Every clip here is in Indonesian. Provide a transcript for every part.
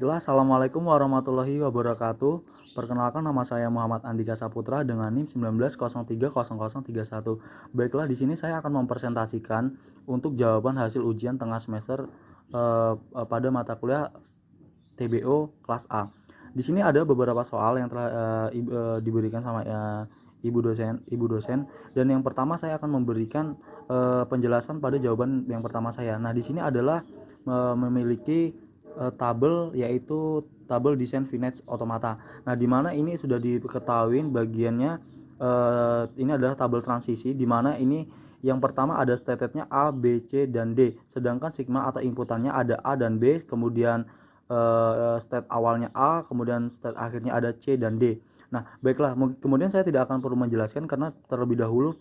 Baiklah, Assalamualaikum warahmatullahi wabarakatuh. Perkenalkan, nama saya Muhammad Andika Saputra dengan NIM 19030031. Baiklah, di sini saya akan mempresentasikan untuk jawaban hasil ujian tengah semester pada mata kuliah TBO kelas A. Di sini ada beberapa soal yang telah diberikan sama ibu dosen, dan yang pertama saya akan memberikan penjelasan pada jawaban yang pertama saya. Nah, di sini adalah memiliki tabel, yaitu tabel desain finance otomata. Nah, di mana ini sudah diketahui bagiannya, ini adalah tabel transisi, di mana ini yang pertama ada statetnya A, B, C, dan D. Sedangkan sigma atau inputannya ada A dan B, kemudian state awalnya A, kemudian state akhirnya ada C dan D. Nah, baiklah, kemudian saya tidak akan perlu menjelaskan karena terlebih dahulu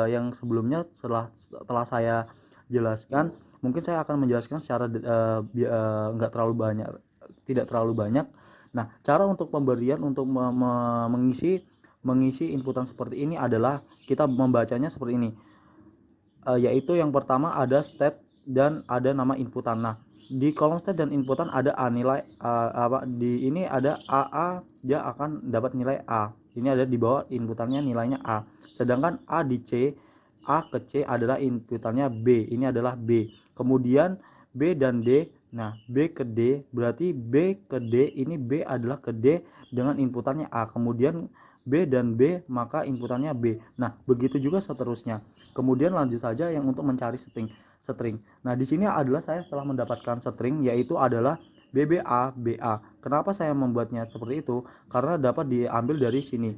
yang sebelumnya setelah saya jelaskan, mungkin saya akan menjelaskan secara nggak terlalu banyak, tidak terlalu banyak. Nah, cara untuk pemberian untuk mengisi inputan seperti ini adalah kita membacanya seperti ini, yaitu yang pertama ada state dan ada nama inputan. Nah, di kolom state dan inputan ada A nilai di ini ada AA, dia akan dapat nilai A. Ini ada di bawah inputannya nilainya A. Sedangkan A di C, A ke C adalah inputannya B. Ini adalah B. Kemudian B dan D. Nah, B ke D berarti B ke D, ini B adalah ke D dengan inputannya A. Kemudian B dan B maka inputannya B. Nah, begitu juga seterusnya. Kemudian lanjut saja yang untuk mencari string. Nah, di sini adalah saya telah mendapatkan string, yaitu adalah BBA BA. Kenapa saya membuatnya seperti itu? Karena dapat diambil dari sini.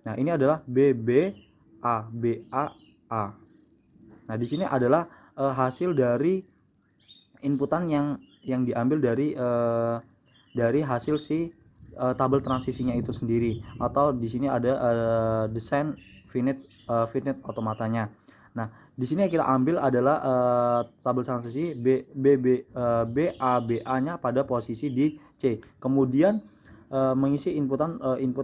Nah, ini adalah BBA BA A. Nah, di sini adalah hasil dari inputan yang diambil dari hasil si tabel transisinya itu sendiri, atau di sini ada desain finite otomatanya. Nah, di sini yang kita ambil adalah tabel transisi BA-nya pada posisi di C. Kemudian mengisi inputan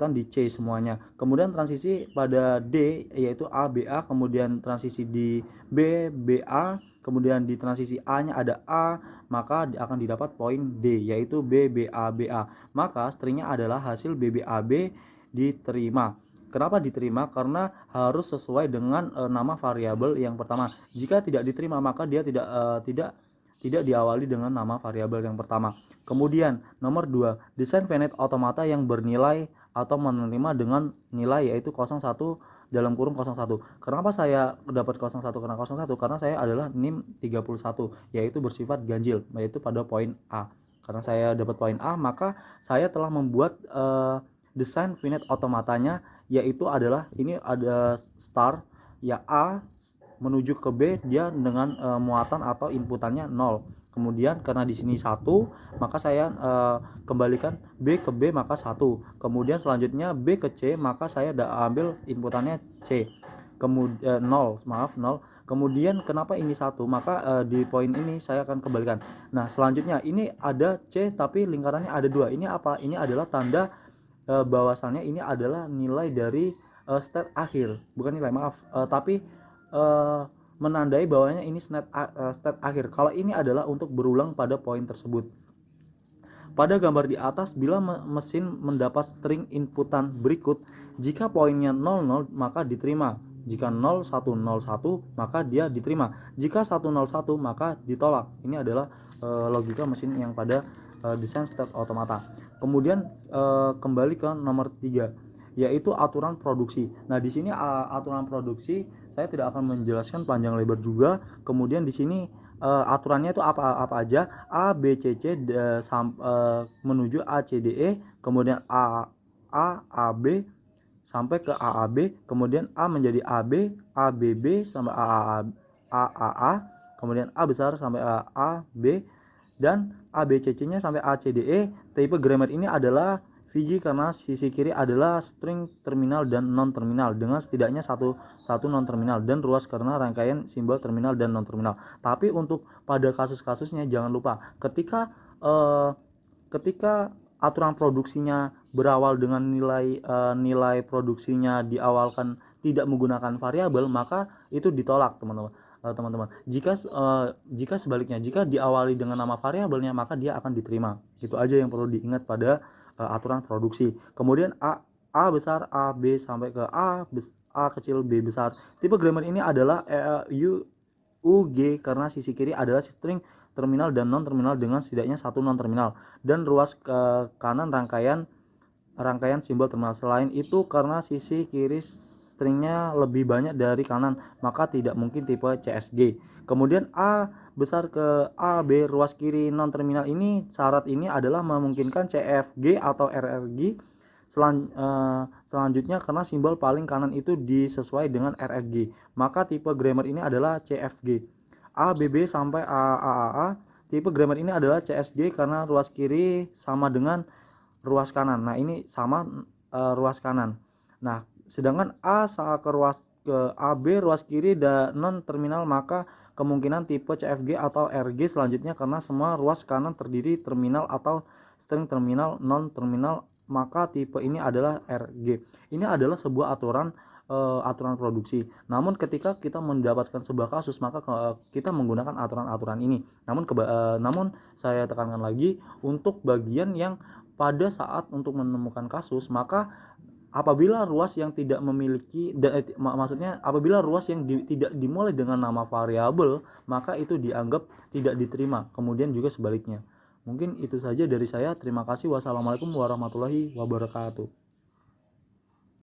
di C semuanya. Kemudian transisi pada D yaitu A BA, kemudian transisi di B BA, kemudian di transisi A-nya ada A, maka akan didapat poin D yaitu BBA-BA. Maka stringnya adalah hasil BBAB diterima. Kenapa diterima? Karena harus sesuai dengan nama variabel yang pertama. Jika tidak diterima maka dia tidak diawali dengan nama variabel yang pertama. Kemudian nomor 2, desain finite otomata yang bernilai atau menerima dengan nilai yaitu 01 dalam kurung 01. Kenapa saya dapat 01 karena 01? Karena saya adalah NIM 31, yaitu bersifat ganjil, yaitu pada poin A. Karena saya dapat poin A, maka saya telah membuat desain finite otomatanya, yaitu adalah ini ada star ya A menuju ke B, dia dengan muatan atau inputannya 0. Kemudian karena di sini 1, maka saya kembalikan B ke B maka 1. Kemudian selanjutnya B ke C, maka saya ambil inputannya C. Kemudian 0. Kemudian kenapa ini 1? Maka di poin ini saya akan kembalikan. Nah, selanjutnya ini ada C tapi lingkarannya ada 2. Ini apa? Ini adalah tanda bahwasannya ini adalah nilai dari state akhir. Bukan nilai, tapi menandai bahwanya ini state akhir. Kalau ini adalah untuk berulang pada poin tersebut. Pada gambar di atas, bila mesin mendapat string inputan berikut, jika poinnya 00 maka diterima. Jika 0101 maka dia diterima. Jika 101 maka ditolak. Ini adalah logika mesin yang pada desain state otomata. Kemudian kembali ke nomor 3, yaitu aturan produksi. Nah, di sini aturan produksi saya tidak akan menjelaskan panjang lebar juga. Kemudian di sini aturannya itu apa aja? A B C C menuju A C D E, kemudian A B sampai ke AAB, kemudian A menjadi AB, ABB sampai AAA, kemudian A besar sampai AB, dan ABCC-nya sampai ACDE. Tipe grammar ini adalah VG karena sisi kiri adalah string terminal dan non terminal dengan setidaknya satu non terminal, dan ruas karena rangkaian simbol terminal dan non terminal. Tapi untuk pada kasus-kasusnya jangan lupa ketika aturan produksinya berawal dengan nilai produksinya diawalkan tidak menggunakan variabel, maka itu ditolak, teman-teman. teman-teman. Jika sebaliknya, jika diawali dengan nama variabelnya, maka dia akan diterima. Itu aja yang perlu diingat pada aturan produksi. Kemudian A besar, A B sampai ke A kecil B besar. Tipe grammar ini adalah UG karena sisi kiri adalah string terminal dan non terminal dengan setidaknya satu non terminal, dan ruas ke kanan rangkaian simbol terminal. Selain itu, karena sisi kiri stringnya lebih banyak dari kanan, maka tidak mungkin tipe CSG. Kemudian A besar ke A B ruas kiri non terminal ini, syarat ini adalah memungkinkan CFG atau RRG. Selanjutnya, karena simbol paling kanan itu disesuai dengan RFG, maka tipe grammar ini adalah CFG. ABB sampai AAA, tipe grammar ini adalah CSG karena ruas kiri sama dengan ruas kanan. Nah, ini sama ruas kanan. Nah, sedangkan A ke AB ruas kiri dan non terminal, maka kemungkinan tipe CFG atau RG selanjutnya karena semua ruas kanan terdiri terminal atau string terminal non terminal, maka tipe ini adalah RG. Ini adalah sebuah aturan produksi. Namun ketika kita mendapatkan sebuah kasus, maka kita menggunakan aturan-aturan ini. Namun saya tekankan lagi, untuk bagian yang pada saat untuk menemukan kasus, maka apabila ruas yang tidak memiliki apabila ruas yang tidak dimulai dengan nama variabel, maka itu dianggap tidak diterima. Kemudian juga sebaliknya. Mungkin itu saja dari saya. Terima kasih. Wassalamualaikum warahmatullahi wabarakatuh.